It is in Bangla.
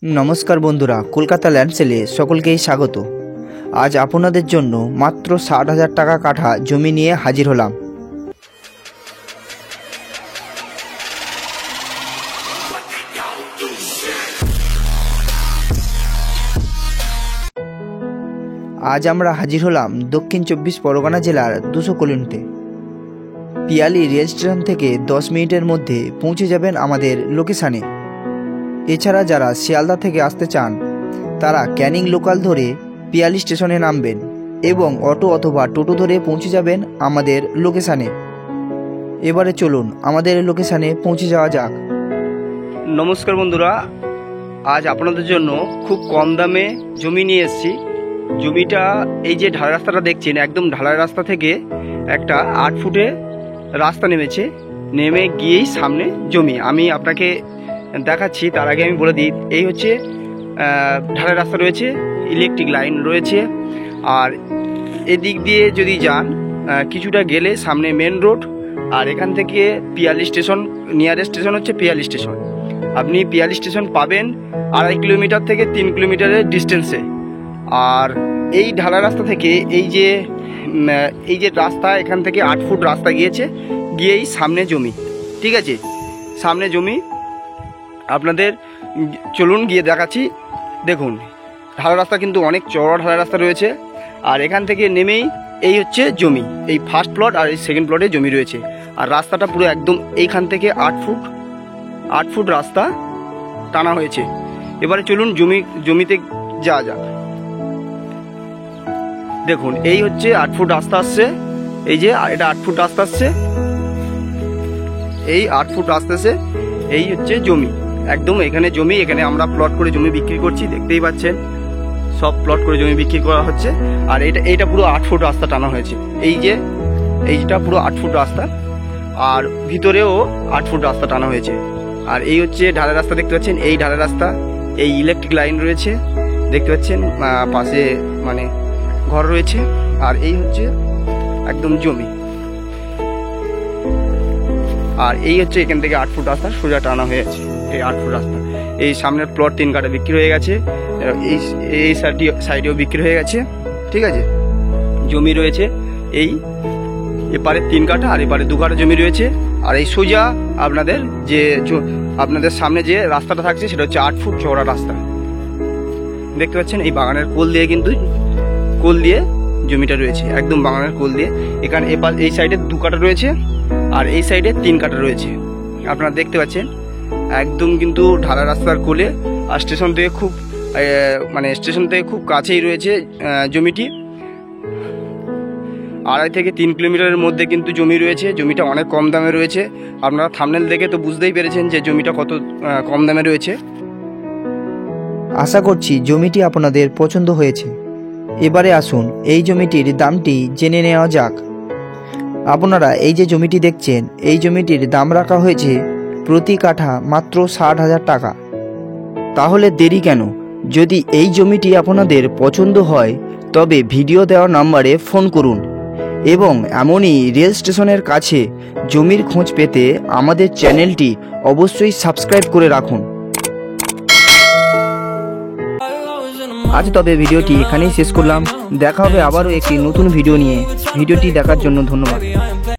नमस्कार बंधुरा कलकाता लैंड सेले सकलकेई स्वागत। आज आपनादेर जन्य मात्र 60,000 टाका काठा जमी निये हाजिर हलाम। आज आमरा हाजिर हलाम दक्षिण 24 परगना जिलार 200 कलोनीते। पियाली रेल स्टेशन थेके 10 मिनिटेर मध्य पौंछे जाबेन आमादेर लोकेशने। एछाड़ा जारा शियालदा थेके आसते चान तारा क्यानिंग लोकाल धरे पियाली स्टेशने नामबेन एबं अटो अथवा टोटो धरे पौंछे जाबेन आमादेर लोकेशने। एबारे चलुन आमादेर लोकेशने पौंछे जाওয়া যাক। नमस्कार बंधुरा, आज आपनादेर जन्य खूब कम दामे जमी निये एसेछि। जमिटा এই যে ঢালাই রাস্তাটা দেখছেন, একদম ঢালাই রাস্তা থেকে একটা 8 ফুটে রাস্তা নেমেছে, নেমে গিয়েই সামনে জমি। আমি আপনাকে দেখাচ্ছি, তার আগে আমি বলে দিই এই হচ্ছে ঢালাই রাস্তা রয়েছে, ইলেকট্রিক লাইন রয়েছে। আর এদিক দিয়ে যদি যান কিছুটা গেলে সামনে মেন রোড। আর এখান থেকে পিয়ালি স্টেশন, নিয়ারেস্ট স্টেশন হচ্ছে পিয়ালি স্টেশন। আপনি পিয়ালি স্টেশন পাবেন 2.5 কিলোমিটার থেকে 3 কিলোমিটারের ডিস্টেন্সে। আর এই ঢালাই রাস্তা থেকে এই যে রাস্তা, এখান থেকে 8 ফুট রাস্তা গিয়েই সামনে জমি। ঠিক আছে, সামনে জমি। আপনাদের চলুন গিয়ে দেখাচ্ছি। দেখুন ঢালাই রাস্তা কিন্তু অনেক চওড়া ঢালাই রাস্তা রয়েছে। আর এখান থেকে নেমেই এই হচ্ছে জমি, এই ফার্স্ট প্লট আর এই সেকেন্ড প্লটে জমি রয়েছে। আর রাস্তাটা পুরো একদম এইখান থেকে 8 ফুট রাস্তা টানা হয়েছে। এবারে চলুন জমিতে যাওয়া যাক। দেখুন এই হচ্ছে 8 ফুট রাস্তা আসছে, এই যে এটা 8 ফুট রাস্তা আসছে, এই 8 ফুট রাস্তা আসছে, এই হচ্ছে জমি। একদম এখানে জমি, এখানে আমরা প্লট করে জমি বিক্রি করছি, দেখতেই পাচ্ছেন সব প্লট করে জমি বিক্রি করা হচ্ছে। আর এইটা পুরো 8 ফুট রাস্তা টানা হয়েছে, এইটা পুরো 8 ফুট রাস্তা, আর ভিতরেও 8 ফুট রাস্তা টানা হয়েছে। আর এই হচ্ছে ঢালাই রাস্তা, দেখতে পাচ্ছেন এই ঢালাই রাস্তা, এই ইলেকট্রিক লাইন রয়েছে দেখতে পাচ্ছেন, পাশে মানে ঘর রয়েছে। আর এই হচ্ছে একদম জমি। আর এই হচ্ছে এখান থেকে 8 ফুট রাস্তা সোজা টানা হয়ে আছে, এই 8 ফুট রাস্তা। এই সামনের প্লট 3 কাঠা বিক্রি হয়ে গেছে, এই সাইডেও বিক্রি হয়ে গেছে। ঠিক আছে, জমি রয়েছে এই এপারে 3 কাঠা আর এপারে 2 কাঠা জমি রয়েছে। আর এই সোজা আপনাদের সামনে যে রাস্তাটা থাকছে সেটা হচ্ছে 8 ফুট চওড়া রাস্তা, দেখতে পাচ্ছেন। এই বাগানের কোল দিয়ে জমিটা রয়েছে, একদম বাগানের কোল দিয়ে। এখানে এই সাইডে 2 কাঠা রয়েছে আর এই সাইডে 3 কাঠা রয়েছে, আপনারা দেখতে পাচ্ছেন। একদম কিন্তু ঢালাই রাস্তার কোলে, আর স্টেশন থেকে খুব কাছেই রয়েছে জমিটি। 2.5 থেকে 3 কিলোমিটারের মধ্যে কিন্তু জমি রয়েছে। জমিটা অনেক কম দামে রয়েছে, আপনারা থাম্বনেল দেখে তো বুঝতেই পেরেছেন যে জমিটা কত কম দামে রয়েছে। আশা করছি জমিটি আপনাদের পছন্দ হয়েছে। এবারে আসুন এই জমিটির দামটি জেনে নেওয়া যাক। আপনারা এই যে জমিটি দেখছেন, এই জমিটির দাম রাখা হয়েছে প্রতি কাঠা মাত্র 60,000 টাকা। তাহলে দেরি কেন? যদি এই জমিটি আপনাদের পছন্দ হয় তবে ভিডিও দেওয়া নম্বরে ফোন করুন এবং এমনই রেল স্টেশনের কাছে জমির খোঁজ পেতে আমাদের চ্যানেলটি অবশ্যই সাবস্ক্রাইব করে রাখুন। আজ তবে ভিডিওটি এখানেই শেষ করলাম। দেখা হবে আবারও একটি নতুন ভিডিও নিয়ে। ভিডিওটি দেখার জন্য ধন্যবাদ।